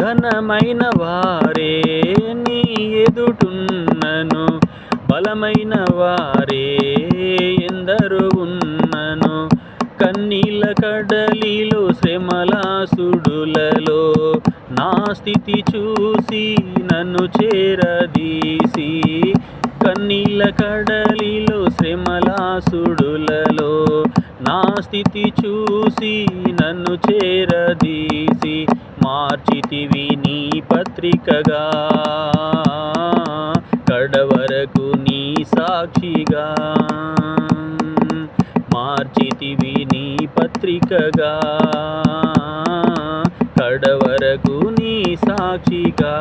ఘనమైన వారే నీ ఎదుటున్నను, బలమైన వారే ఎందరు ఉన్నను. కన్నీళ్ళ కడలిలో శ్రమల సుడులలో నా స్థితి చూసి నన్ను చేరదీసి, కన్నీళ్ళ కడలిలో శ్రమల సుడులలో నా స్థితి చూసి నన్ను చేరదీసి, మార్చితివి నీ పత్రికగా కడవరకు నీ సాక్షిగా, మార్చితివి నీ పత్రికగా కడవరకు నీ సాక్షిగా.